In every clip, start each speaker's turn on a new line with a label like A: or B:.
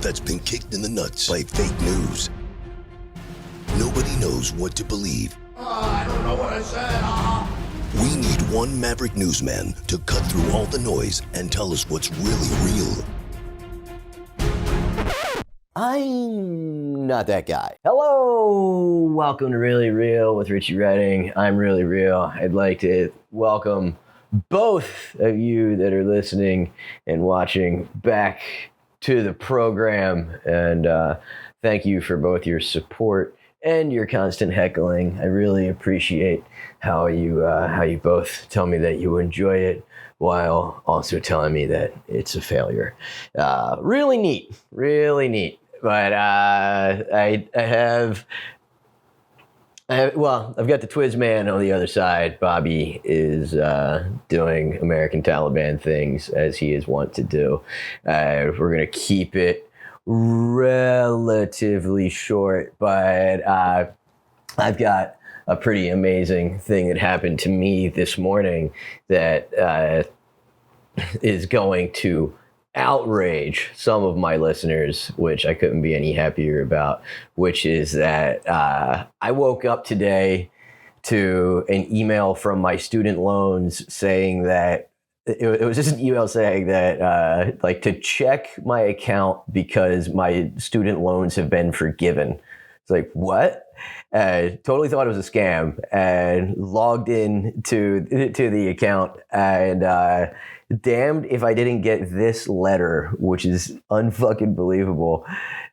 A: that's been kicked in the nuts by fake news. Nobody knows what to believe.
B: I don't know what I said.
A: We need one maverick newsman to cut through all the noise and tell us what's really real.
C: I'm not that guy. Hello, welcome to Really Real with Richie Redding. I'm Really Real. I'd like to welcome both of you that are listening and watching back to the program, and thank you for both your support and your constant heckling. I really appreciate how you both tell me that you enjoy it while also telling me that it's a failure. Really neat. But I've got the Twiz man on the other side. Bobby is doing American Taliban things as he is wont to do. We're going to keep it relatively short, but I've got a pretty amazing thing that happened to me this morning that is going to outrage some of my listeners, which I couldn't be any happier about, which is that I woke up today to an email from my student loans saying that it was just an email saying that like to check my account because my student loans have been forgiven. It's like, what? Totally thought it was a scam and logged in to the account, and damned if I didn't get this letter, which is unfucking believable.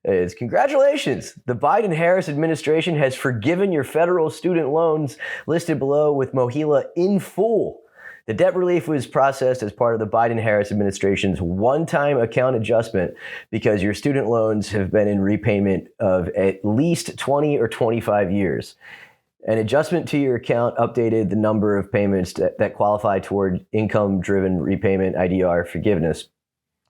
C: It's congratulations. The Biden-Harris administration has forgiven your federal student loans listed below with Mohila in full. The debt relief was processed as part of the Biden-Harris administration's one-time account adjustment because your student loans have been in repayment of at least 20 or 25 years. An adjustment to your account updated the number of payments that qualify toward income-driven repayment IDR forgiveness.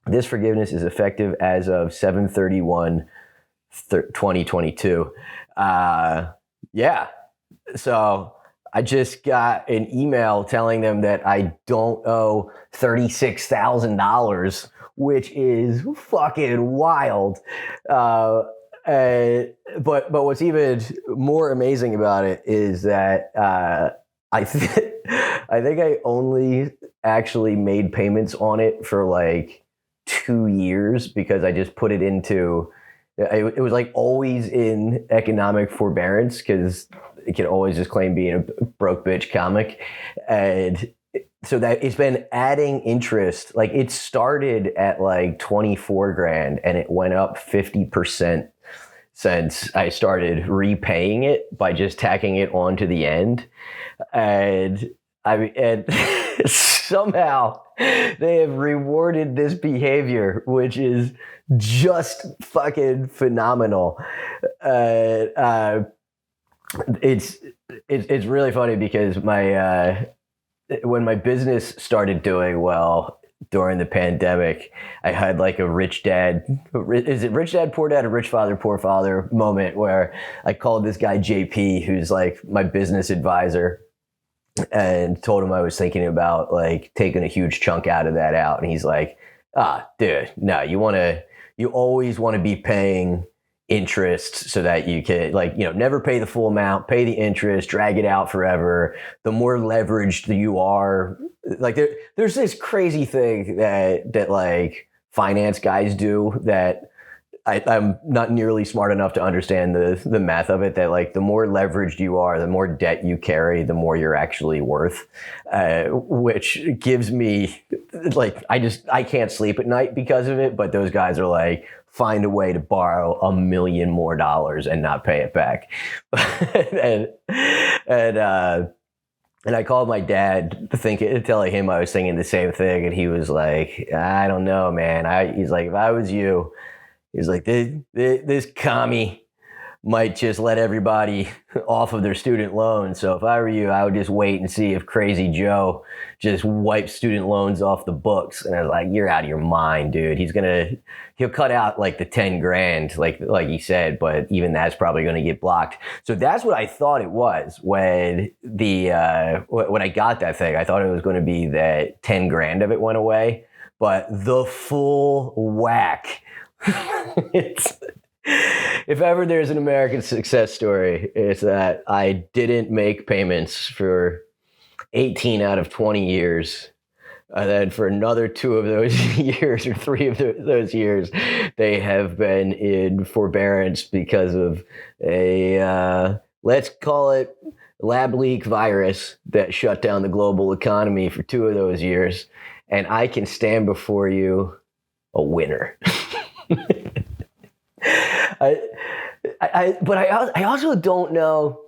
C: This forgiveness is effective as of 7/31/2022. So I just got an email telling them that I don't owe $36,000, which is fucking wild. But what's even more amazing about it is that I think I only actually made payments on it for like 2 years because I just put it into it was like always in economic forbearance because it can always just claim being a broke bitch comic, and so that it's been adding interest. Like it started at like 24 grand and it went up 50% since I started repaying it by just tacking it on to the end. And somehow they have rewarded this behavior, which is just fucking phenomenal. It's really funny because when my business started doing well during the pandemic, I had like a rich dad, is it rich dad, poor dad, or rich father, poor father moment where I called this guy JP, who's like my business advisor, and told him I was thinking about like taking a huge chunk out of that out. And he's like, dude, no, you always want to be paying interest so that you can never pay the full amount, pay the interest, drag it out forever. The more leveraged you are, like there's this crazy thing that like finance guys do that I'm not nearly smart enough to understand the math of it, that like the more leveraged you are, the more debt you carry, the more you're actually worth, which gives me like, I can't sleep at night because of it. But those guys are like, find a way to borrow $1 million more and not pay it back. And I called my dad telling him I was thinking the same thing. And he was like, I don't know, man. He's like, if I was you, he's like, this commie might just let everybody off of their student loans. So if I were you, I would just wait and see if Crazy Joe just wipes student loans off the books. And I was like, you're out of your mind, dude. He'll cut out like the 10 grand, like he said, but even that's probably going to get blocked. So that's what I thought it was when when I got that thing. I thought it was going to be that 10 grand of it went away, but the full whack It's, if ever there's an American success story, it's that I didn't make payments for 18 out of 20 years. And then for another 2 of those years or 3 of those years, they have been in forbearance because of a, let's call it, lab leak virus that shut down the global economy for 2 of those years. And I can stand before you a winner. But I also don't know,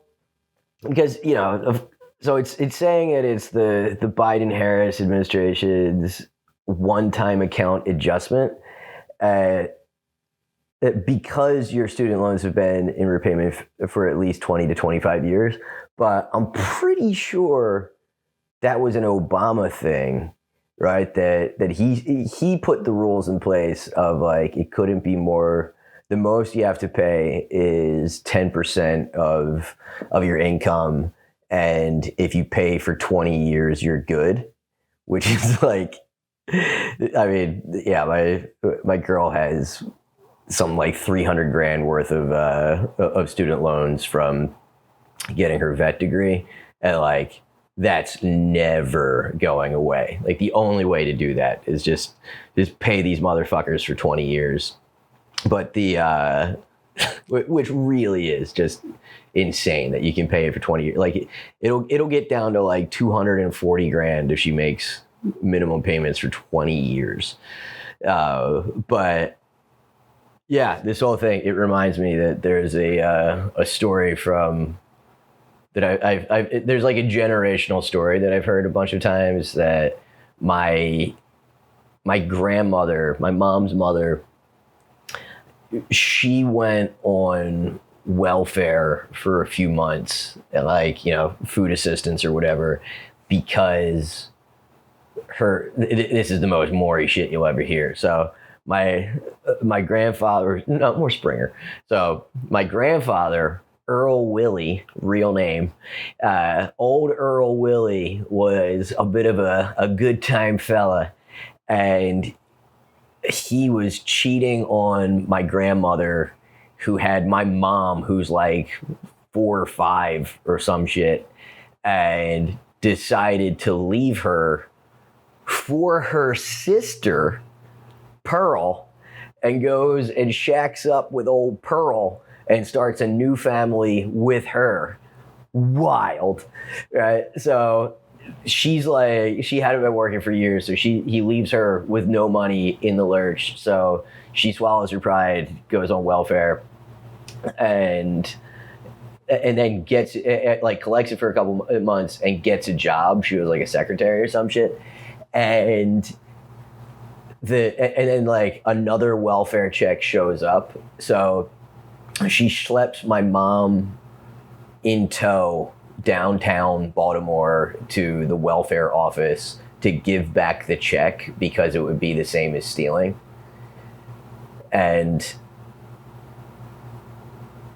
C: because, you know, so it's saying that it's the Biden-Harris administration's one-time account adjustment, because your student loans have been in repayment for at least 20 to 25 years. But I'm pretty sure that was an Obama thing, right? That he put the rules in place of, like, it couldn't be more. The most you have to pay is 10% of your income, and if you pay for 20 years, you're good. Which is like, I mean, yeah, my girl has some like $300,000 worth of student loans from getting her vet degree, and like that's never going away. Like the only way to do that is just pay these motherfuckers for 20 years. But the which really is just insane that you can pay it for 20 years. Like it'll get down to like $240,000 if she makes minimum payments for 20 years. But yeah, this whole thing, it reminds me that there's a story from that I've there's like a generational story that I've heard a bunch of times, that my grandmother, my mom's mother, she went on welfare for a few months, and like, you know, food assistance or whatever, because this is the most Maury shit you'll ever hear. So my grandfather, no, more Springer. So my grandfather, Earl Willie, real name, old Earl Willie, was a bit of a good time fella, and he was cheating on my grandmother, who had my mom, who's like 4 or 5 or some shit, and decided to leave her for her sister, Pearl, and goes and shacks up with old Pearl and starts a new family with her. Wild, right? So she's like, she hadn't been working for years, so he leaves her with no money in the lurch. So she swallows her pride, goes on welfare, and then gets like collects it for a couple months and gets a job. She was like a secretary or some shit, and then like another welfare check shows up. So she schleps my mom in tow downtown Baltimore to the welfare office to give back the check, because it would be the same as stealing. And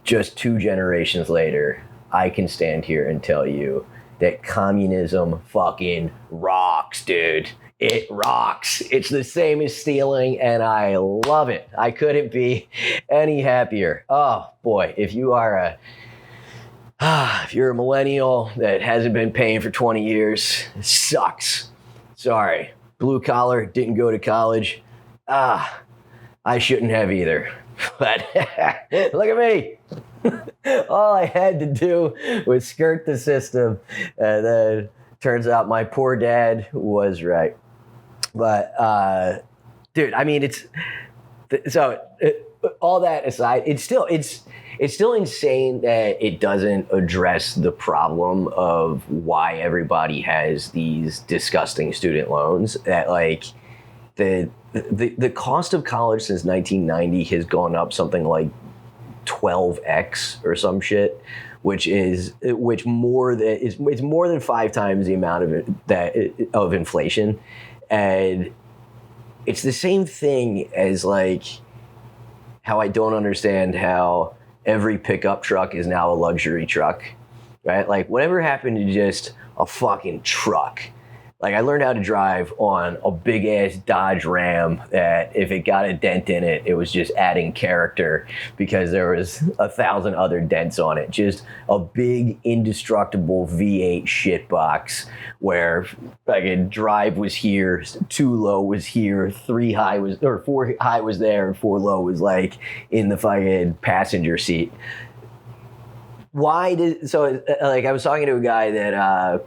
C: just 2 generations later, I can stand here and tell you that communism fucking rocks, dude. It rocks. It's the same as stealing, and I love it. I couldn't be any happier. Oh boy, if you're a millennial that hasn't been paying for 20 years, it sucks. Sorry. Blue collar, didn't go to college. I shouldn't have either. But look at me. All I had to do was skirt the system, and then turns out my poor dad was right. But dude, I mean, all that aside, it's still insane that it doesn't address the problem of why everybody has these disgusting student loans. That like the cost of college since 1990 has gone up something like 12x or some shit, it's more than 5 times the amount of inflation. And it's the same thing as like how I don't understand how every pickup truck is now a luxury truck, right? Like whatever happened to just a fucking truck? Like, I learned how to drive on a big ass Dodge Ram that if it got a dent in it, it was just adding character because there was 1,000 other dents on it. Just a big indestructible V8 shitbox where like a drive was here, 2 low was here, 4 high was there, and 4 low was like in the fucking passenger seat. Like, I was talking to a guy that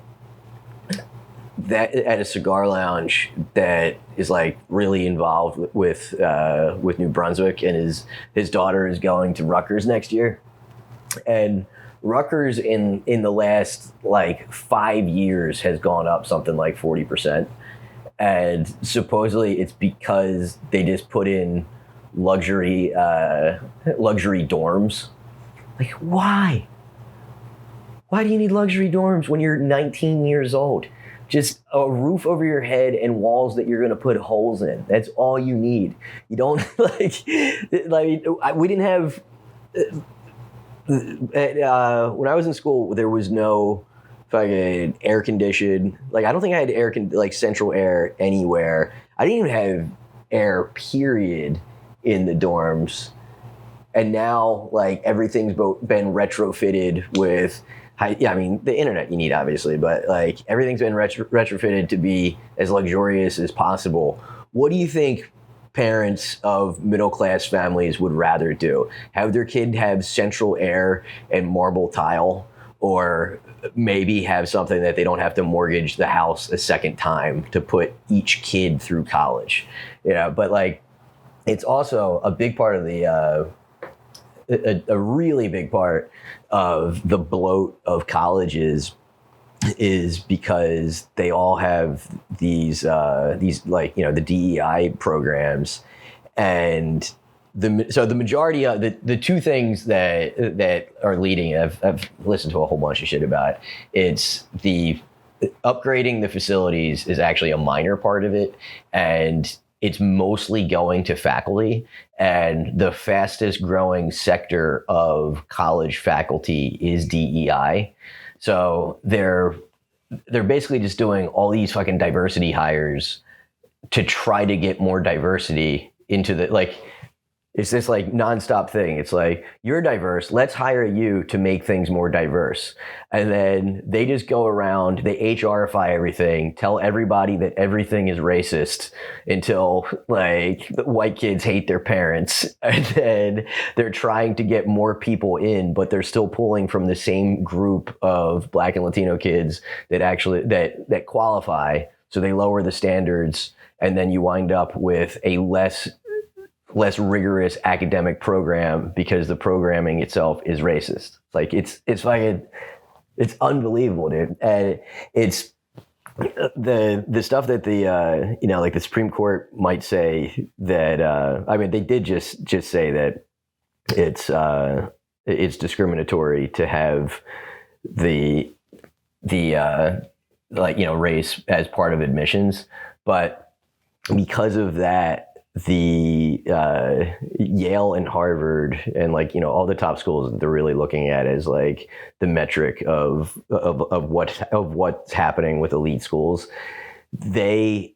C: at a cigar lounge that is like really involved with New Brunswick, and his daughter is going to Rutgers next year, and Rutgers in the last like 5 years has gone up something like 40%, and supposedly it's because they just put in luxury dorms. Like, why? Why do you need luxury dorms when you're 19 years old? Just a roof over your head and walls that you're going to put holes in. That's all you need. You don't we didn't have, when I was in school, there was no fucking air conditioned. Like, I don't think I had central air anywhere. I didn't even have air, period, in the dorms. And now, like, everything's been retrofitted with the internet you need, obviously, but like everything's been retrofitted to be as luxurious as possible. What do you think parents of middle-class families would rather do? Have their kid have central air and marble tile, or maybe have something that they don't have to mortgage the house a second time to put each kid through college? Yeah, but like, it's also a big part of the a really big part of the bloat of colleges is because they all have these like, the DEI programs, and the majority of the two things that are leading, I've listened to a whole bunch of shit about it. It's the upgrading the facilities is actually a minor part of it, and it's mostly going to faculty, and the fastest growing sector of college faculty is DEI. So they're basically just doing all these fucking diversity hires to try to get more diversity into the, like, it's this like nonstop thing. It's like, you're diverse, let's hire you to make things more diverse. And then they just go around, they HRify everything, tell everybody that everything is racist until like the white kids hate their parents. And then they're trying to get more people in, but they're still pulling from the same group of Black and Latino kids that actually, that qualify. So they lower the standards, and then you wind up with a less rigorous academic program because the programming itself is racist. Like, it's unbelievable, dude. And it's the stuff that the like the Supreme Court might say that they did just say that it's discriminatory to have the race as part of admissions, but because of that, the Yale and Harvard and all the top schools that they're really looking at as like the metric of what's happening with elite schools, they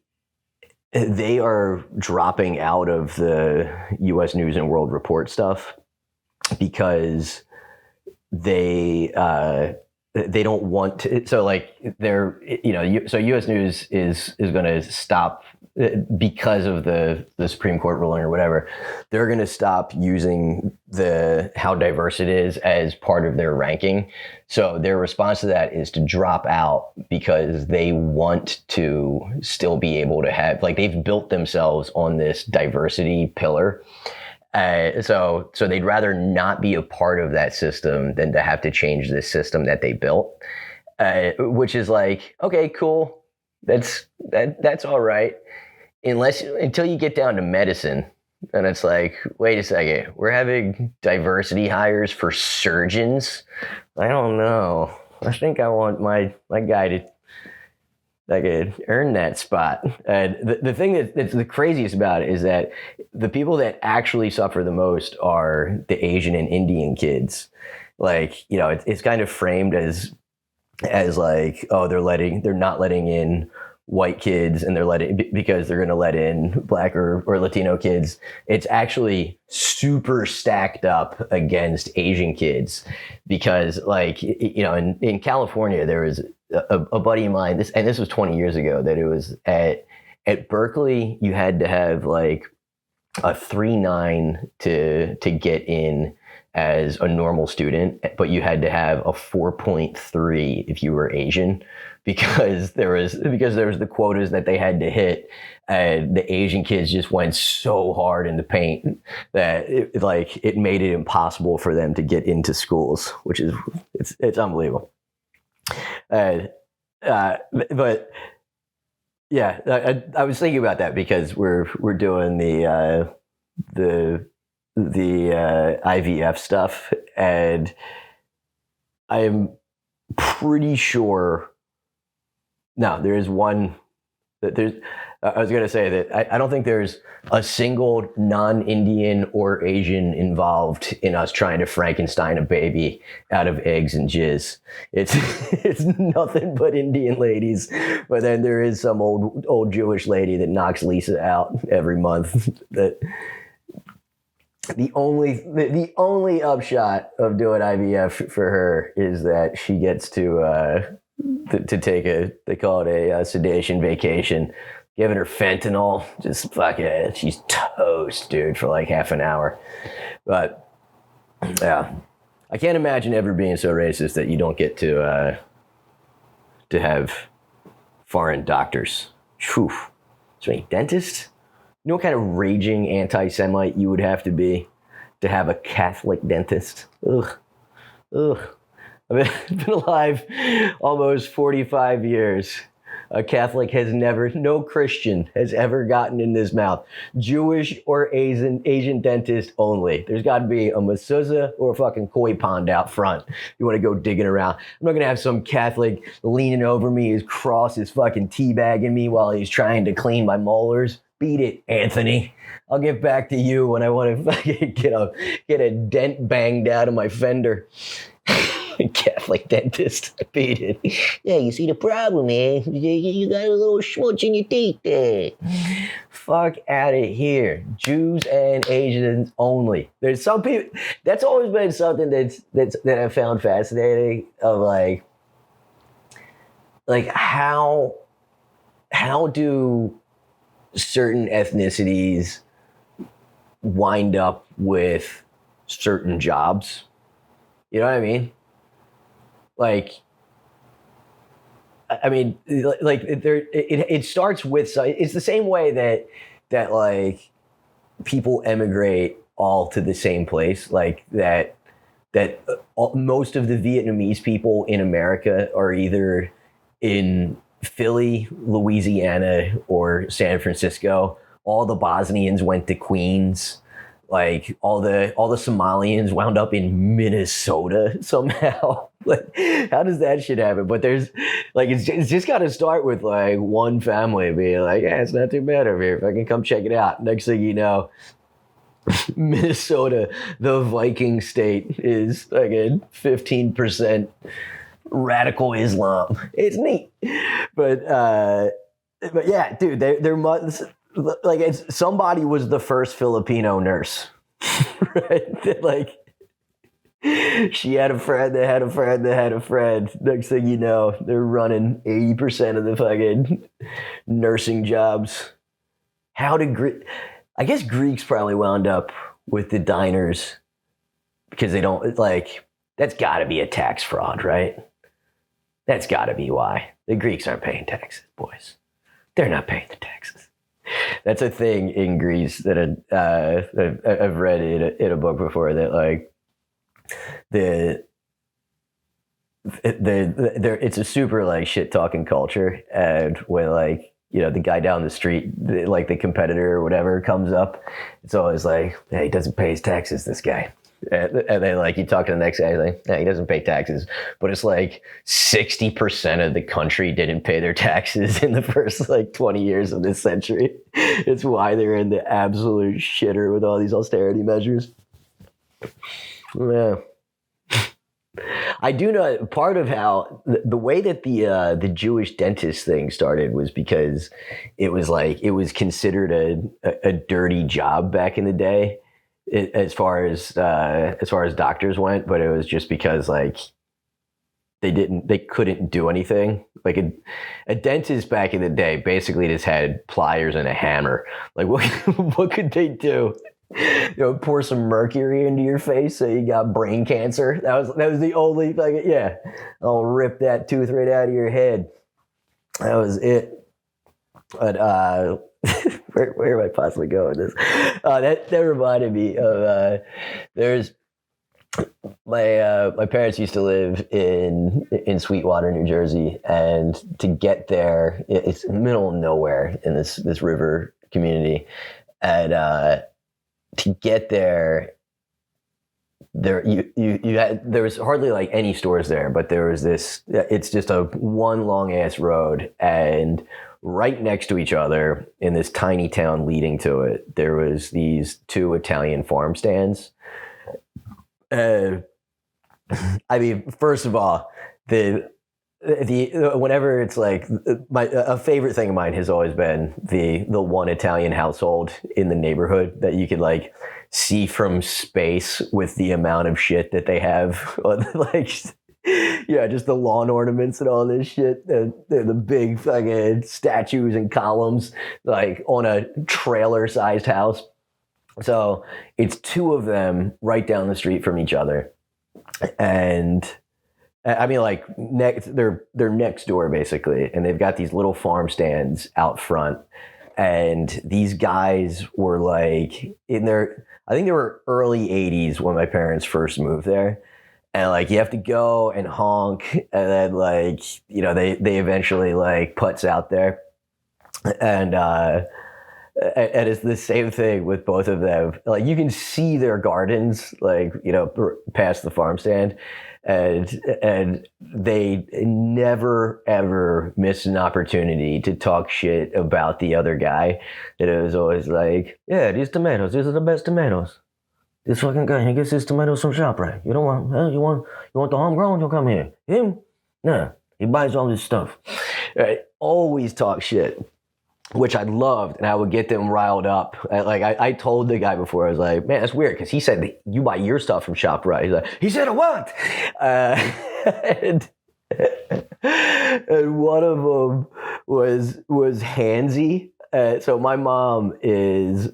C: are dropping out of the U.S. News and World Report stuff because they don't want to. So like so U.S. News is going to stop. Because of the Supreme Court ruling or whatever, they're going to stop using how diverse it is as part of their ranking. So their response to that is to drop out because they want to still be able to have, like, they've built themselves on this diversity pillar. So they'd rather not be a part of that system than to have to change this system that they built, which is like, okay, cool. That's all right. Until you get down to medicine, and it's like, wait a second, we're having diversity hires for surgeons? I don't know. I think I want my guy to earn that spot. And the thing that's the craziest about it is that the people that actually suffer the most are the Asian and Indian kids. Like, it's kind of framed as like, oh, they're not letting in white kids and because they're going to let in black or Latino kids. It's actually super stacked up against Asian kids because, like, in California, there was a buddy of mine, this was 20 years ago, that it was at Berkeley, you had to have like a 3.9 to get in as a normal student, but you had to have a 4.3 if you were Asian, because there was the quotas that they had to hit, and the Asian kids just went so hard in the paint that it made it impossible for them to get into schools, which is it's unbelievable. But yeah, I was thinking about that because we're doing the IVF stuff, and I am pretty sure. No, there is one that there's. I was going to say that I don't think there's a single non-Indian or Asian involved in us trying to Frankenstein a baby out of eggs and jizz. It's nothing but Indian ladies, but then there is some old Jewish lady that knocks Lisa out every month. That the only upshot of doing IVF for her is that she gets to take they call it a sedation vacation. Giving her fentanyl, just fucking, she's toast, dude, for like half an hour. But yeah, I can't imagine ever being so racist that you don't get to have foreign doctors. Whew. So any dentist? You know what kind of raging anti-Semite you would have to be to have a Catholic dentist? Ugh. I've been alive almost 45 years. A Catholic no Christian has ever gotten in his mouth. Jewish or Asian dentist only. There's got to be a mezuzah or a fucking koi pond out front. You want to go digging around. I'm not going to have some Catholic leaning over me, his cross is fucking teabagging me while he's trying to clean my molars. Beat it, Anthony. I'll get back to you when I want to fucking get a dent banged out of my fender. Catholic dentist. I beat it. Yeah, you see the problem, man. You got a little schmutz in your teeth there. Fuck out of here. Jews and Asians only. There's some people. That's always been something that I found fascinating. Of like how do certain ethnicities wind up with certain jobs? You know what I mean? Like, I mean, like it starts with, it's the same way that like people emigrate all to the same place, like that most of the Vietnamese people in America are either in Philly, Louisiana, or San Francisco. All the Bosnians went to Queens. Like all the Somalians wound up in Minnesota somehow. Like, how does that shit happen? But there's like, it's just got to start with like one family being like, yeah, it's not too bad over here. If I can come check it out. Next thing you know, Minnesota, the Viking state, is like a 15% radical Islam. It's neat, but yeah, dude, they're like somebody was the first Filipino nurse, right? Like she had a friend that had a friend that had a friend. Next thing you know, they're running 80% of the fucking nursing jobs. I guess Greeks probably wound up with the diners because they don't like. That's got to be a tax fraud, right? That's got to be why the Greeks aren't paying taxes, boys. They're not paying the taxes. That's a thing in Greece that I've read in a book before, that like it's a super like shit talking culture, and when like, you know, the guy down the street, like the competitor or whatever comes up, it's always like, hey, he doesn't pay his taxes, this guy. And then like you talk to the next guy, he's like, yeah, he doesn't pay taxes. But it's like 60% of the country didn't pay their taxes in the first like 20 years of this century. It's why they're in the absolute shitter with all these austerity measures. Yeah. I do know part of how the way that the Jewish dentist thing started was because it was considered a dirty job back in the day, as far as doctors went, but it was just because like they couldn't do anything. Like a dentist back in the day basically just had pliers and a hammer. Like what could they do? Pour some mercury into your face so you got brain cancer. That was the only like, yeah. I'll rip that tooth right out of your head. That was it. But where am I possibly going with this? That reminded me of there's my parents used to live in Sweetwater, New Jersey, and to get there, it's in the middle of nowhere in this river community, and to get there there was hardly like any stores there, but there was this, it's just a one long ass road, and right next to each other in this tiny town leading to it, there was these two Italian farm stands. I mean, first of all, the whenever it's like a favorite thing of mine has always been the one Italian household in the neighborhood that you could like see from space with the amount of shit that they have on, like, yeah, just the lawn ornaments and all this shit, the big fucking statues and columns like on a trailer sized house. So it's two of them right down the street from each other, and I mean, like, they're next door basically, and they've got these little farm stands out front. And these guys were like I think they were early 80s when my parents first moved there. And like, you have to go and honk, and then like, you know, they eventually like putts out there, and it's the same thing with both of them. Like, you can see their gardens, like, you know, past the farm stand. And they never ever miss an opportunity to talk shit about the other guy. And it was always like, yeah, these tomatoes, these are the best tomatoes. This fucking guy, he gets his tomatoes from ShopRite. You don't want, you want the homegrown? You'll come here. Him? Nah, he buys all this stuff. Right? Always talk shit, which I loved, and I would get them riled up. I told the guy before, I was like, man, that's weird, because he said you buy your stuff from ShopRite. He's like, he said what? And one of them was Hansy. So my mom is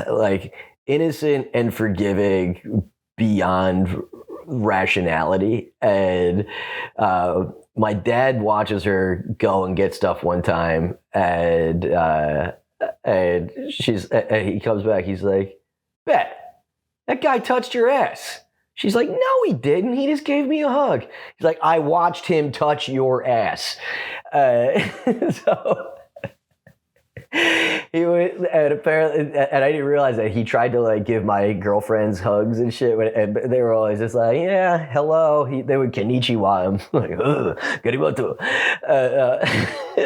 C: like innocent and forgiving beyond rationality, and my dad watches her go and get stuff one time, and he comes back. He's like, "Bet that guy touched your ass." She's like, "No, he didn't. He just gave me a hug." He's like, "I watched him touch your ass." So he was, and apparently, and I didn't realize that he tried to like give my girlfriends hugs and shit, and they were always just like, "Yeah, hello." They would konnichiwa him, like, "Ugh, garibato."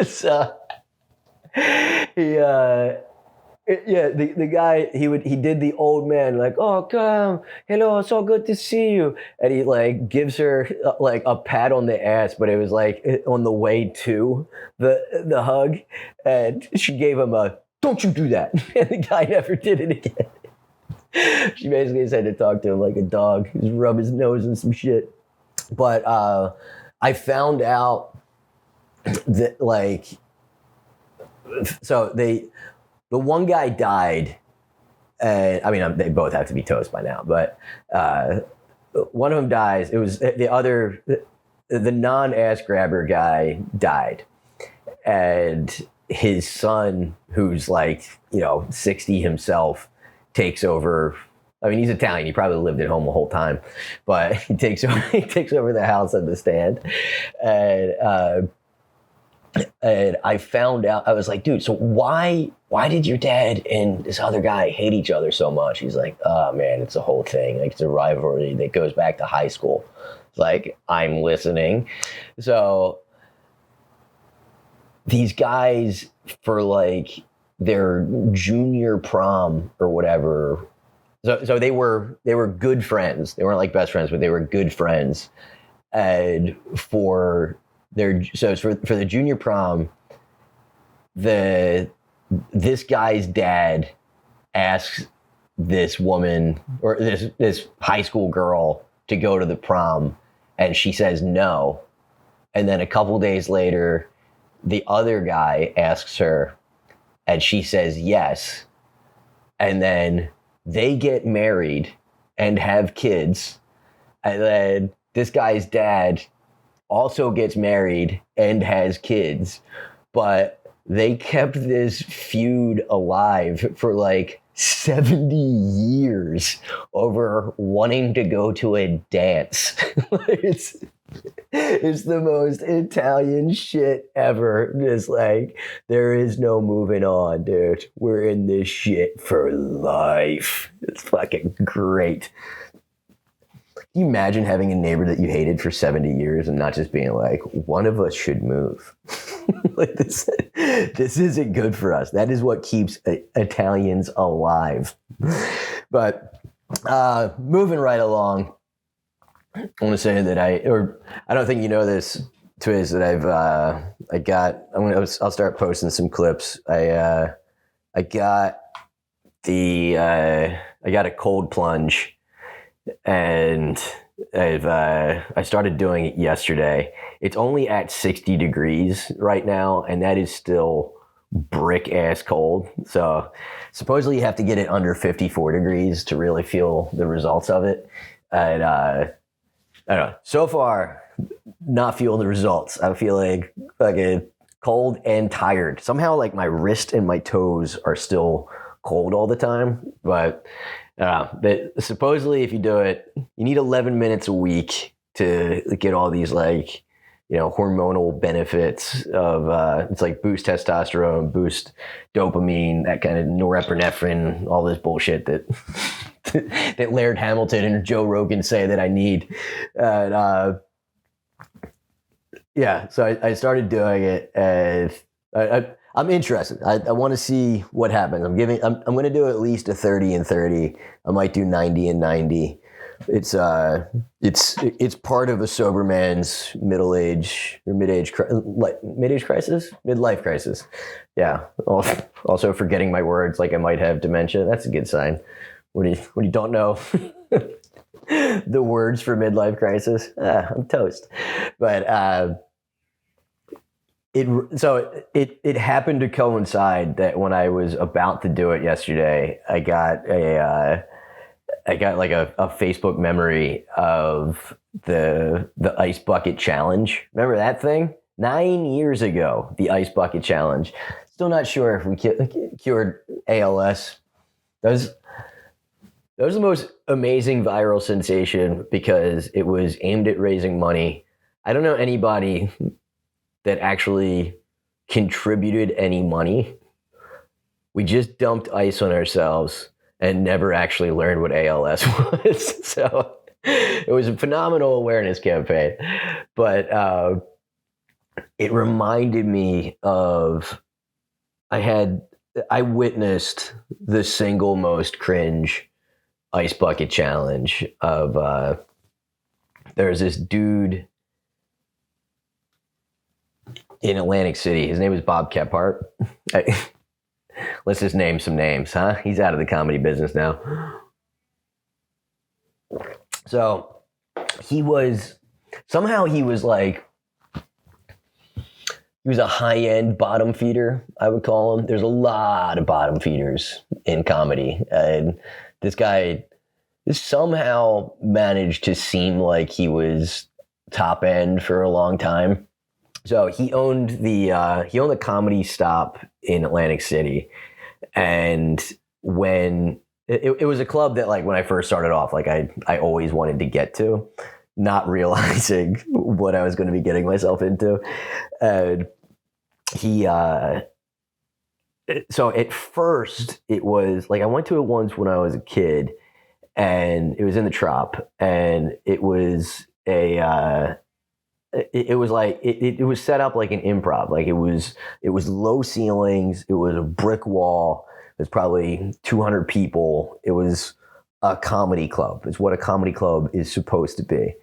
C: So the guy, he did the old man, like, "Oh, come, hello, so good to see you," and he like gives her like a pat on the ass, but it was like on the way to the hug, and she gave him a, "Don't you do that," and the guy never did it again. She basically just had to talk to him like a dog, just rub his nose in some shit. But I found out that like, so the one guy died, and I mean, they both have to be toast by now, but one of them dies. It was the other, the non-ass grabber guy died, and his son, who's like, you know, 60 himself, takes over. I mean, he's Italian. He probably lived at home the whole time, but he takes over the house at the stand, and I found out, I was like, dude, so why did your dad and this other guy hate each other so much? He's like, oh man, it's a whole thing. Like, it's a rivalry that goes back to high school. It's like, I'm listening. So these guys, for like their junior prom or whatever, So they were good friends. They weren't like best friends, but they were good friends. And for the junior prom, this guy's dad asks this woman or this high school girl to go to the prom, and she says no. And then a couple days later, the other guy asks her, and she says yes. And then they get married and have kids. And then this guy's dad also gets married and has kids. But they kept this feud alive for like 70 years over wanting to go to a dance. It's the most Italian shit ever. Just like, there is no moving on, dude. We're in this shit for life. It's fucking great. Can you imagine having a neighbor that you hated for 70 years and not just being like, one of us should move? Like this isn't good for us. That is what keeps Italians alive. But moving right along, I want to say that I don't think you know this, Twiz, that I'll start posting some clips. I got a cold plunge, and I started doing it yesterday. It's only at 60 degrees right now, and that is still brick ass cold. So supposedly you have to get it under 54 degrees to really feel the results of it. And I don't know. So far, not feeling the results. I'm feeling fucking cold and tired. Somehow, like, my wrist and my toes are still cold all the time. But supposedly, if you do it, you need 11 minutes a week to get all these, like, hormonal benefits of it's like boost testosterone, boost dopamine, that kind of norepinephrine, all this bullshit that that Laird Hamilton and Joe Rogan say that I need. And so I started doing it, and I'm interested. I want to see what happens. I'm going to do at least a 30 and 30. I might do 90 and 90. It's part of a sober man's midlife crisis. Yeah. Also forgetting my words, like I might have dementia. That's a good sign. When you don't know the words for midlife crisis, I'm toast. But it happened to coincide that when I was about to do it yesterday, I got like a Facebook memory of the ice bucket challenge. Remember that thing? 9 years ago, the ice bucket challenge. Still not sure if we cured ALS. That was the most amazing viral sensation because it was aimed at raising money. I don't know anybody that actually contributed any money. We just dumped ice on ourselves and never actually learned what ALS was. So it was a phenomenal awareness campaign. But it reminded me of, I witnessed the single most cringe ice bucket challenge of, there's this dude in Atlantic City. His name was Bob Kephart. Let's just name some names, huh? He's out of the comedy business now. So he was a high-end bottom feeder, I would call him. There's a lot of bottom feeders in comedy. And this guy somehow managed to seem like he was top end for a long time. So he owned the Comedy Stop in Atlantic City. And when it was a club that, like, when I first started off, like I always wanted to get to, not realizing what I was going to be getting myself into. And so at first it was like, I went to it once when I was a kid, and it was in the Trop, and it was it was set up like an improv. Like it was low ceilings. It was a brick wall. There's probably 200 people. It was a comedy club. It's what a comedy club is supposed to be.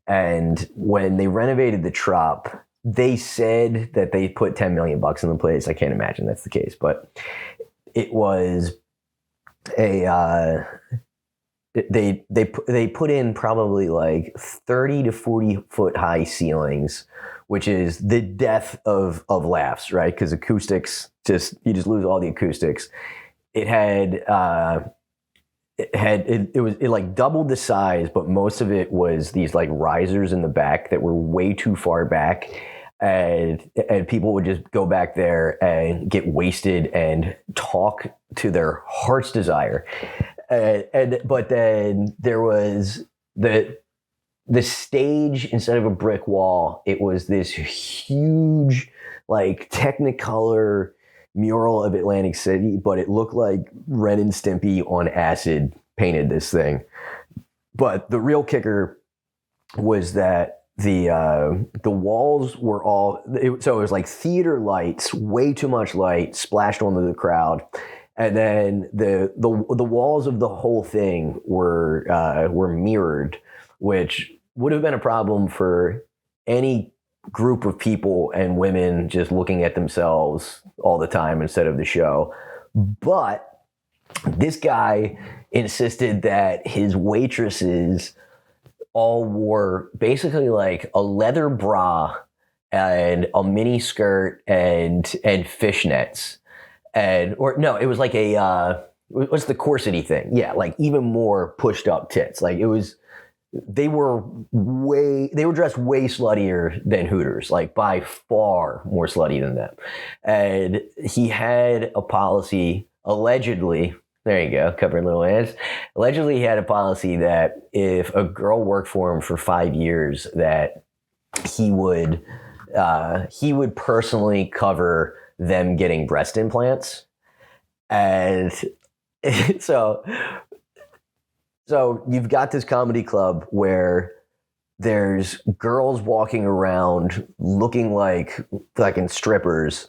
C: And when they renovated the Trop, they said that they put $10 million in the place. I can't imagine that's the case, but it was they put in probably like 30 to 40 foot high ceilings, which is the death of laughs, right? Because acoustics, you just lose all the acoustics. It was like doubled the size, but most of it was these like risers in the back that were way too far back, and people would just go back there and get wasted and talk to their heart's desire. But then there was the stage. Instead of a brick wall, it was this huge like Technicolor mural of Atlantic City, but it looked like Ren and Stimpy on acid painted this thing. But the real kicker was that the walls were so it was like theater lights, way too much light splashed onto the crowd, and then the walls of the whole thing were mirrored, which would have been a problem for any group of people and women just looking at themselves all the time instead of the show. But this guy insisted that his waitresses all wore basically like a leather bra and a mini skirt and fishnets. It was like what's the corsety thing? Yeah, like even more pushed up tits. Like they were dressed way sluttier than Hooters, like by far more slutty than them. And he had a policy, allegedly, there you go, covering little ads. Allegedly, he had a policy that if a girl worked for him for 5 years, that he would personally cover them getting breast implants. And so you've got this comedy club where there's girls walking around looking like fucking strippers,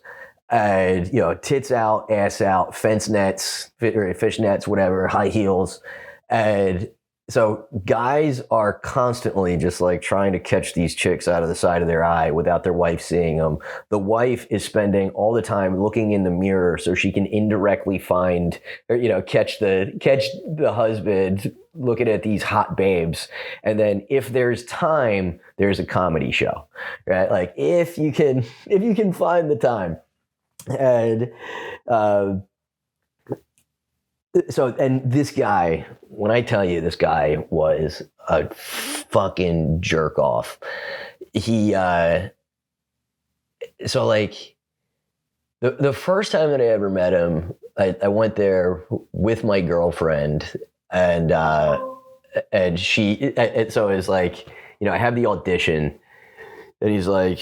C: and tits out, ass out, fence nets, fish nets, whatever, high heels. And so guys are constantly just like trying to catch these chicks out of the side of their eye without their wife seeing them. The wife is spending all the time looking in the mirror so she can indirectly find, or catch the husband looking at these hot babes. And then if there's time, there's a comedy show, right? Like if you can find the time. And and this guy, when I tell you this guy was a fucking jerk off, the first time that I ever met him, I went there with my girlfriend, and so it's like, I have the audition, and he's like,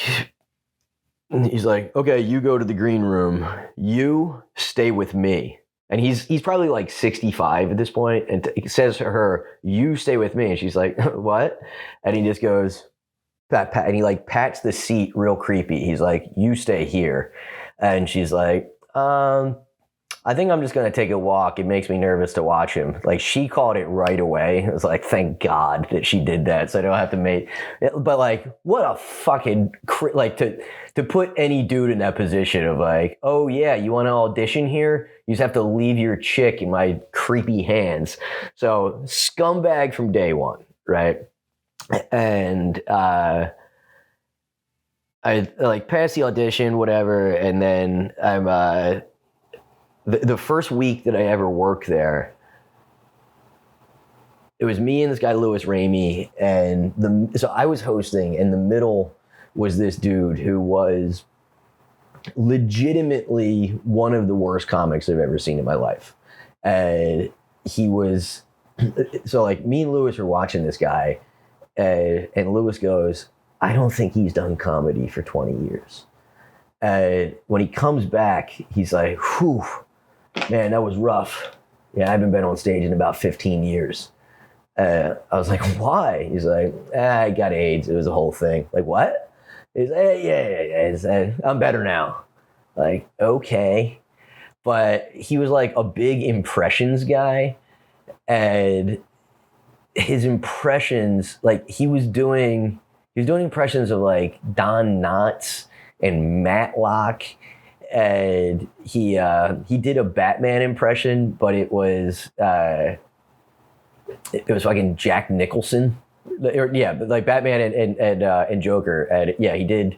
C: okay, you go to the green room, you stay with me. And he's probably like 65 at this point, and he says to her, you stay with me. And she's like, what? And he just goes, pat, and he like pats the seat real creepy. He's like, you stay here. And she's like, I think I'm just going to take a walk. It makes me nervous to watch him. Like, she called it right away. It was like, thank God that she did that, so I don't have to make, but like, what a fucking, like to put any dude in that position of like, oh yeah, you want to audition here? You just have to leave your chick in my creepy hands. So scumbag from day one, right? And I like passed the audition, whatever, and then I'm the first week that I ever worked there, it was me and this guy Louis Ramey, and so I was hosting, and the middle was this dude who was legitimately one of the worst comics I've ever seen in my life. And he was, so like me and Louis are watching this guy, and Louis goes, I don't think he's done comedy for 20 years. And when he comes back, he's like, whew, man, that was rough. Yeah, I haven't been on stage in about 15 years. I was like, why? He's like, I got AIDS. It was a whole thing. Like, what? He's like, yeah. I'm better now. Like, okay. But he was like a big impressions guy. and his impressions, like he was doing impressions of like Don Knotts and Matlock, and he did a Batman impression, but it was fucking Jack Nicholson, but like Batman and Joker, and yeah, he did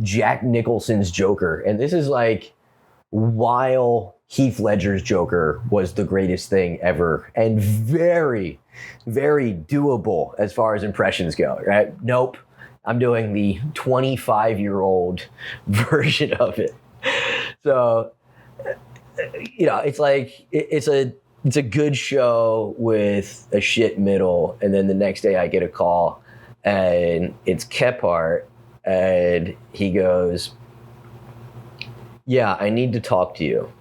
C: Jack Nicholson's Joker, and this is like while Heath Ledger's Joker was the greatest thing ever and very, very doable as far as impressions go, right? Nope. I'm doing the 25-year-old version of it. So, it's like, it's a good show with a shit middle. And then the next day I get a call and it's Kephart, and he goes, yeah, I need to talk to you.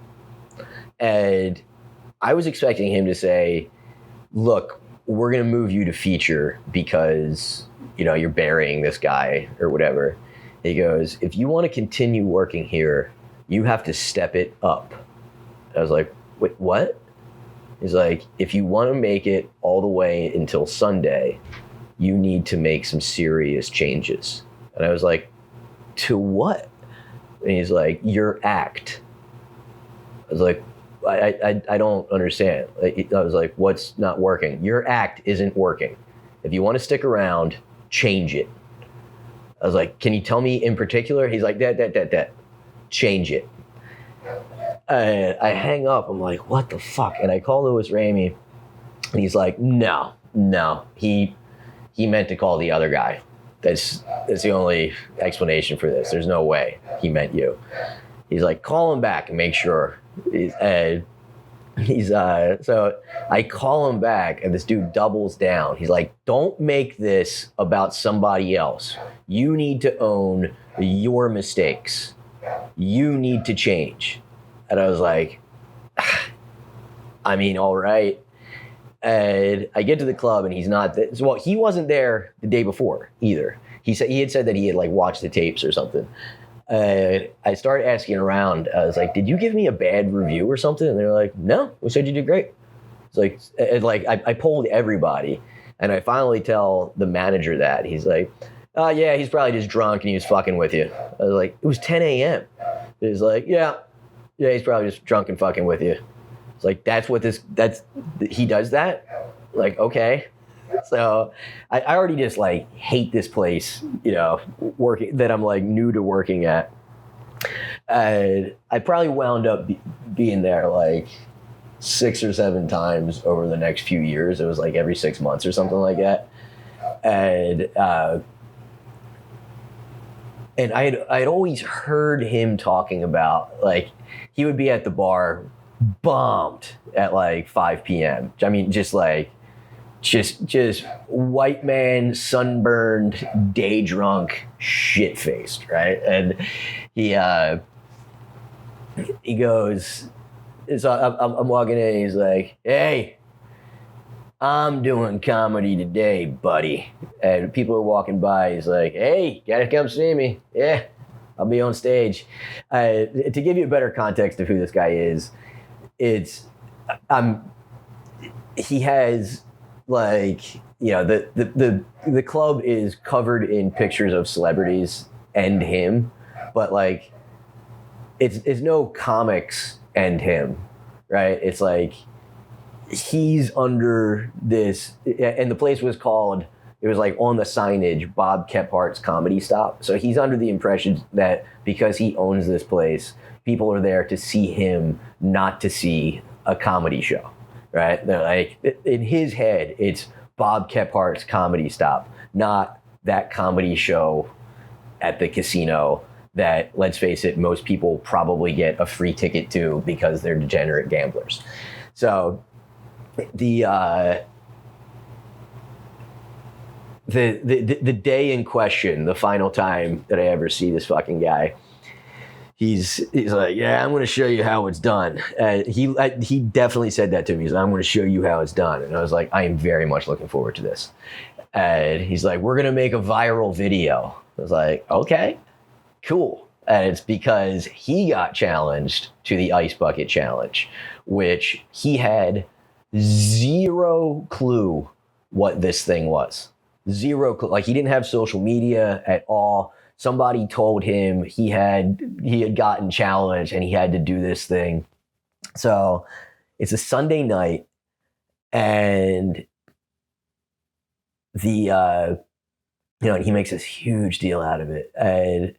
C: And I was expecting him to say, look, we're going to move you to feature because, you're burying this guy or whatever. He goes, if you want to continue working here, you have to step it up. I was like, wait, what? He's like, if you want to make it all the way until Sunday, you need to make some serious changes. And I was like, to what? And he's like, your act. I was like, I don't understand. I was like, what's not working? Your act isn't working. If you want to stick around, change it. I was like, can you tell me in particular? He's like, that. Change it. And I hang up. I'm like, what the fuck? And I call Louis Ramey, and he's like, no. He meant to call the other guy. That's the only explanation for this. There's no way he meant you. He's like, call him back and make sure. So I call him back, and this dude doubles down. He's like, don't make this about somebody else. You need to own your mistakes. You need to change. And I was like, I mean, all right. And I get to the club, and he's not there. Well, he wasn't there the day before either. He had said that he had like watched the tapes or something. I started asking around. I was like, did you give me a bad review or something? And they're like, no, we said you did great. It's like I polled everybody, and I finally tell the manager that. He's like, yeah, he's probably just drunk and he was fucking with you. I was like, it was 10 a.m. He's like, yeah, he's probably just drunk and fucking with you. It's like, he does that? Like, okay. So I already just like hate this place, working, that I'm like new to working at. And I probably wound up being there like 6 or 7 times over the next few years. It was like every 6 months or something like that. And I had always heard him talking about, like, he would be at the bar bombed at like 5 p.m. I mean, just white man, sunburned, day drunk, shit faced, right? And he goes, so I'm walking in, and he's like, hey, I'm doing comedy today, buddy. And people are walking by. He's like, hey, gotta come see me. Yeah, I'll be on stage. To give you a better context of who this guy is, he has, like, the club is covered in pictures of celebrities and him, but like it's no comics and him, right? It's like he's under this, and the place was called, it was like on the signage, Bob Kephart's Comedy Stop. So he's under the impression that because he owns this place, people are there to see him, not to see a comedy show, right? They're like, in his head, it's Bob Kephart's Comedy Stop, not that comedy show at the casino that, let's face it, most people probably get a free ticket to because they're degenerate gamblers. So the day in question, the final time that I ever see this fucking guy, he's like, yeah, I'm going to show you how it's done. He definitely said that to me. He's like, I'm going to show you how it's done. And I was like, I am very much looking forward to this. And he's like, we're going to make a viral video. I was like, okay, cool. And it's because he got challenged to the Ice Bucket Challenge, which he had zero clue what this thing was. Zero clue. Like, he didn't have social media at all. Somebody told him he had gotten challenged and he had to do this thing. So it's a Sunday night, and he makes this huge deal out of it. And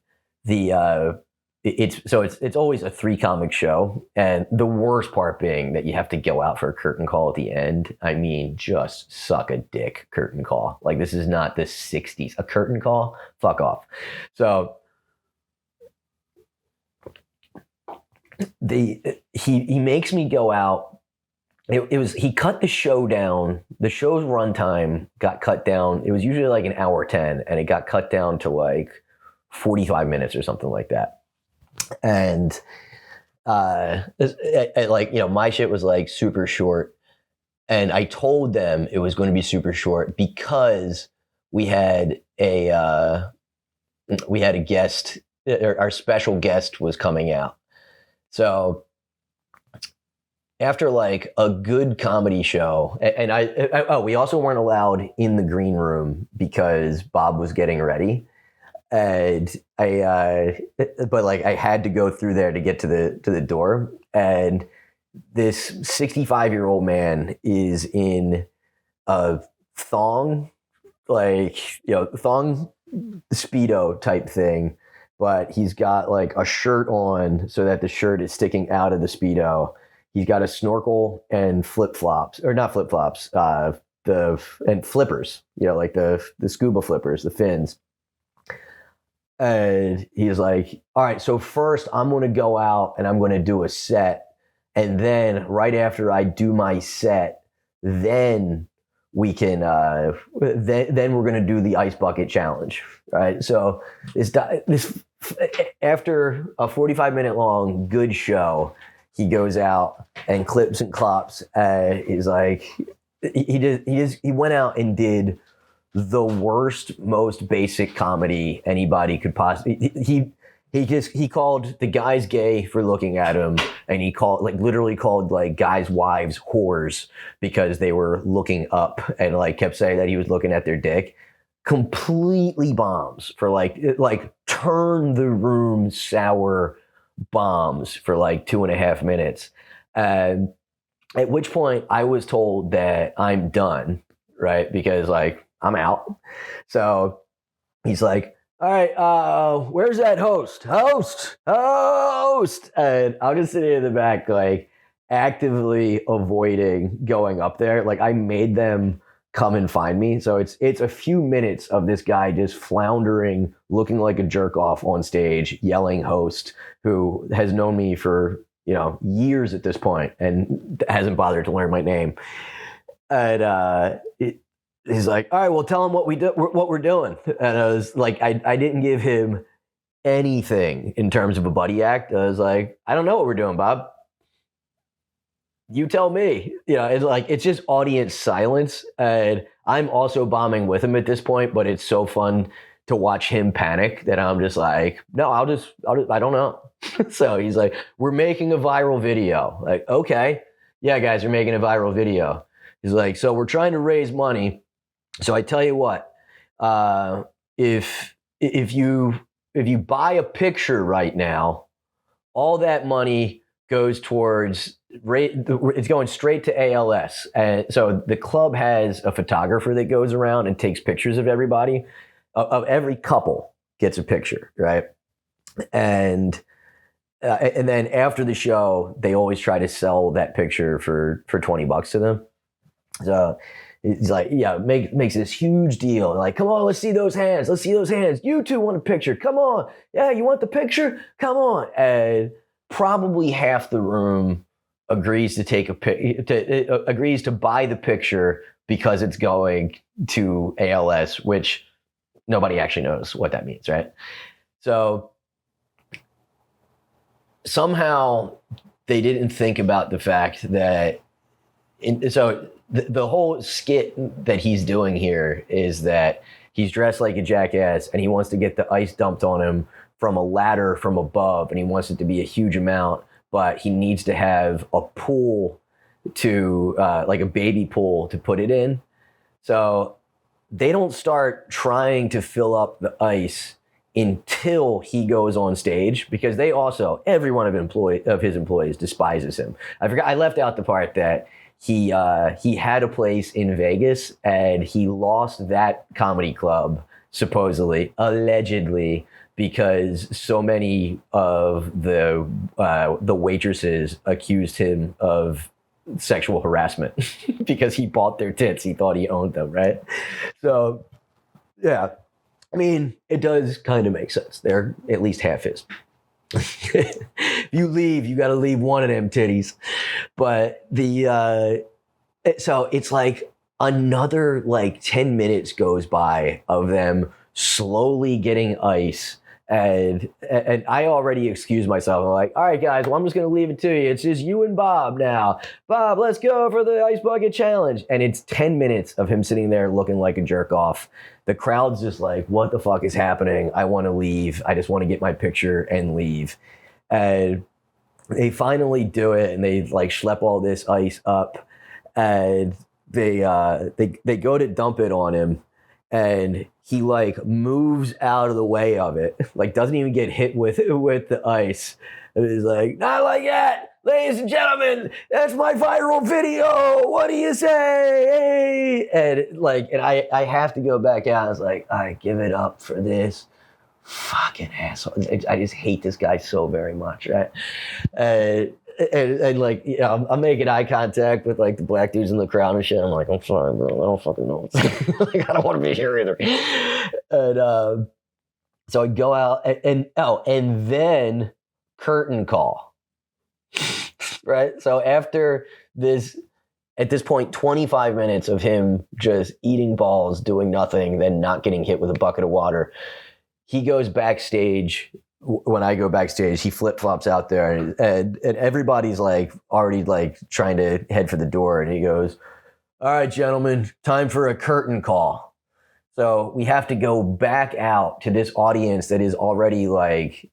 C: it's always a 3-comic show, and the worst part being that you have to go out for a curtain call at the end. I mean, just suck a dick curtain call. Like, this is not the 60s. A curtain call? Fuck off. So he makes me go out. He cut the show down. The show's runtime got cut down. It was usually like an hour 10, and it got cut down to like 45 minutes or something like that. And my shit was like super short, and I told them it was going to be super short because we had a guest. Our special guest was coming out. So after like a good comedy show, and we also weren't allowed in the green room because Bob was getting ready. And I had to go through there to get to the door, and this 65-year-old man is in a thong Speedo type thing, but he's got like a shirt on so that the shirt is sticking out of the Speedo. He's got a snorkel and flip-flops, or not flip-flops, and flippers, like the scuba flippers, the fins. And he's like, all right, so first I'm going to go out and I'm going to do a set. And then right after I do my set, then we can, then we're going to do the ice bucket challenge. Right. So this after a 45-minute long good show, he goes out and clips and clops. He's like, he went out and did the worst, most basic comedy anybody could possibly. He called the guys gay for looking at him, and he literally called like guys' wives whores because they were looking up, and like kept saying that he was looking at their dick. Completely bombs for like turn the room sour bombs for like 2.5 minutes. At which point I was told that I'm done, right? Because like I'm out. So he's like, all right, where's that host? Host! And I'm just sitting in the back, like actively avoiding going up there. Like, I made them come and find me. So it's a few minutes of this guy just floundering, looking like a jerk off on stage, yelling host, who has known me for, years at this point and hasn't bothered to learn my name. And he's like, all right, well, tell him what we're doing. And I was like, I didn't give him anything in terms of a buddy act. I was like, I don't know what we're doing, Bob. You tell me. It's just audience silence. And I'm also bombing with him at this point, but it's so fun to watch him panic that I'm just like, no, I'll just I don't know. So he's like, we're making a viral video. Like, okay. Yeah, guys, we're making a viral video. He's like, so we're trying to raise money. So I tell you what, if you buy a picture right now, all that money goes towards it's going straight to ALS. And so the club has a photographer that goes around and takes pictures of everybody, of every couple gets a picture, right? And then after the show, they always try to sell that picture for $20 to them. So he's like, makes this huge deal. Like, come on, let's see those hands. Let's see those hands. You two want a picture. Come on. Yeah, you want the picture? Come on. And probably half the room agrees to agrees to buy the picture because it's going to ALS, which nobody actually knows what that means, right? So somehow they didn't think about the fact that the whole skit that he's doing here is that he's dressed like a jackass and he wants to get the ice dumped on him from a ladder from above, and he wants it to be a huge amount, but he needs to have a pool to like a baby pool to put it in. So they don't start trying to fill up the ice until he goes on stage, because they also, every one of his employees despises him. I left out the part that he had a place in Vegas and he lost that comedy club, supposedly, allegedly, because so many of the waitresses accused him of sexual harassment because he bought their tits. He thought he owned them, right? So, yeah, I mean, it does kind of make sense. They're at least half his. If you leave, you got to leave one of them titties. But so it's like another like 10 minutes goes by of them slowly getting ice. And I already excused myself. I'm like, all right, guys, well, I'm just going to leave it to you. It's just you and Bob now. Bob, let's go for the ice bucket challenge. And it's 10 minutes of him sitting there looking like a jerk off. The crowd's just like, what the fuck is happening? I want to leave. I just want to get my picture and leave. And they finally do it, and they like schlep all this ice up, and they go to dump it on him. And he like moves out of the way of it, like doesn't even get hit with the ice. And he's like, not like that, ladies and gentlemen, that's my viral video. What do you say? And I have to go back out. I was like, all right, give it up for this fucking asshole. I just hate this guy so very much, right? And like, yeah, I'm making eye contact with like the black dudes in the crowd and shit. I'm like, I'm sorry, bro. I don't fucking know. Like, I don't want to be here either. And so I go out and then curtain call. Right? So after this, at this point, 25 minutes of him just eating balls, doing nothing, then not getting hit with a bucket of water, he goes backstage. When I go backstage, he flip-flops out there, and everybody's like already like trying to head for the door, and he goes, all right, gentlemen, time for a curtain call. So we have to go back out to this audience that is already like,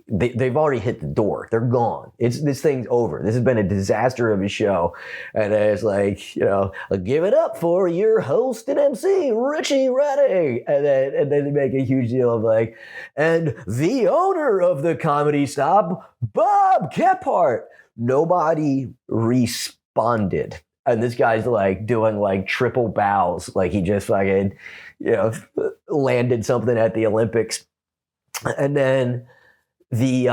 C: they've already hit the door. They're gone. This thing's over. This has been a disaster of a show. And it's like, you know, give it up for your host and MC, Richie Redding. And then they make a huge deal of like, and the owner of the Comedy Stop, Bob Kephart. Nobody responded. And this guy's like doing like triple bows, like he just fucking, you know, landed something at the Olympics. And then the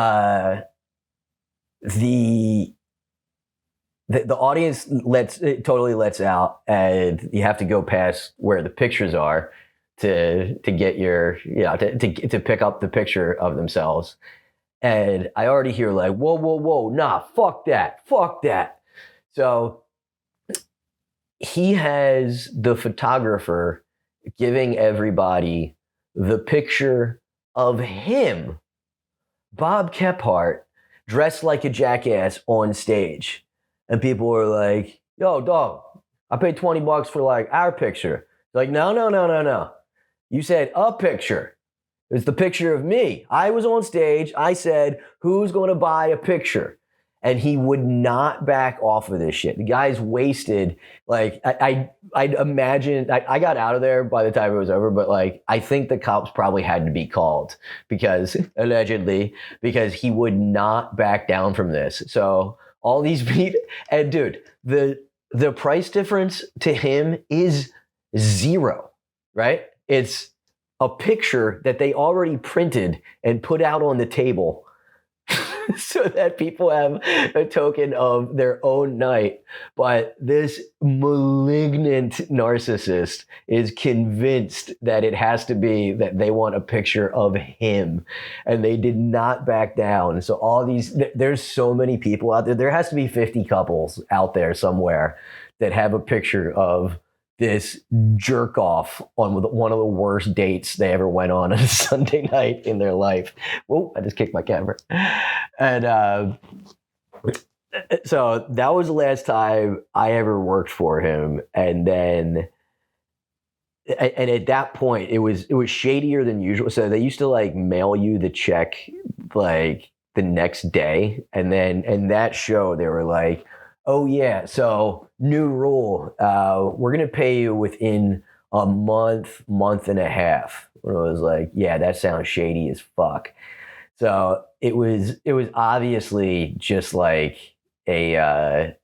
C: audience totally lets out, and you have to go past where the pictures are to get your, you know, to pick up the picture of themselves. And I already hear like, whoa, nah, fuck that. So he has the photographer giving everybody the picture of him, Bob Kephart, dressed like a jackass on stage. And people were like, yo, dog, I paid $20 for like our picture. Like, no. You said a picture. It's the picture of me. I was on stage. I said, who's going to buy a picture? And he would not back off of this shit. The guy's wasted. Like, I'd imagine, I got out of there by the time it was over, but like, I think the cops probably had to be called because, allegedly, because he would not back down from this. So all these people, and dude, the price difference to him is zero, right? It's a picture that they already printed and put out on the table so that people have a token of their own night. But this malignant narcissist is convinced that it has to be that they want a picture of him, and they did not back down. So all these, there's so many people out there. There has to be 50 couples out there somewhere that have a picture of this jerk off on one of the worst dates they ever went on a Sunday night in their life. Whoa, I just kicked my camera. And so that was the last time I ever worked for him. And then, and at that point, it was shadier than usual. So they used to like mail you the check like the next day. And then in that show, they were like, Oh yeah. So new rule. We're gonna pay you within a month and a half. When I was like, yeah, that sounds shady as fuck. So it was obviously just like a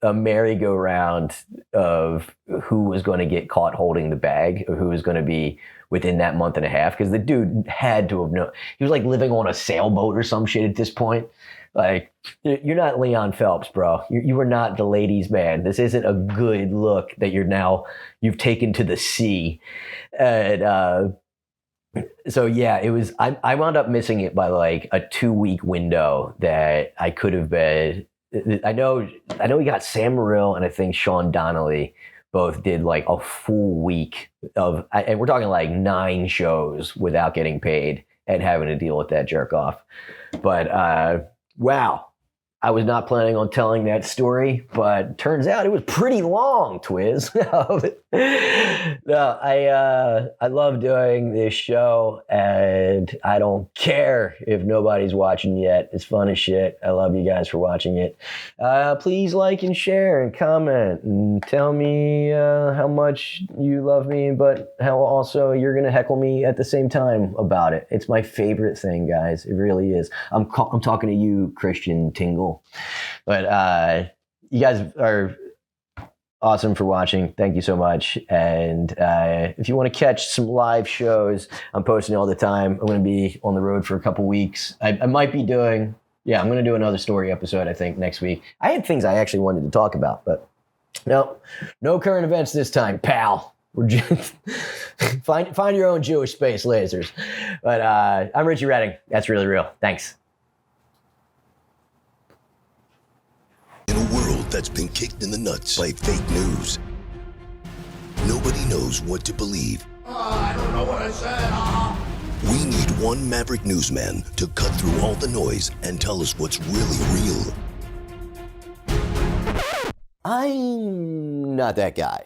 C: merry-go-round of who was going to get caught holding the bag, or who was going to be within that month and a half. Because the dude had to have known. He was like living on a sailboat or some shit at this point. Like, you're not Leon Phelps, bro. You are not the ladies' man. This isn't a good look that you've taken to the sea. And so yeah, it was. I wound up missing it by like a 2-week window that I could have been. I know we got Sam Morril and I think Sean Donnelly both did like a full week of, and we're talking like 9 shows without getting paid and having to deal with that jerk off. But wow, I was not planning on telling that story, but turns out it was pretty long, Twiz. No, I love doing this show, and I don't care if nobody's watching yet. It's fun as shit. I love you guys for watching it. Please like and share and comment and tell me how much you love me, but how also you're gonna heckle me at the same time about it. It's my favorite thing, guys. It really is. I'm talking to you, Christian Tingle. But you guys are awesome for watching. Thank you so much. And if you want to catch some live shows, I'm posting all the time. I'm going to be on the road for a couple weeks. I might be doing, I'm going to do another story episode, I think, next week. I had things I actually wanted to talk about, but no current events this time, pal. We're just find your own Jewish space lasers. But I'm Richie Redding. That's really real. Thanks.
A: In a world that's been kicked in the nuts by fake news, nobody knows what to believe.
B: I don't know what I said.
A: We need one maverick newsman to cut through all the noise and tell us what's really real.
C: I'm not that guy.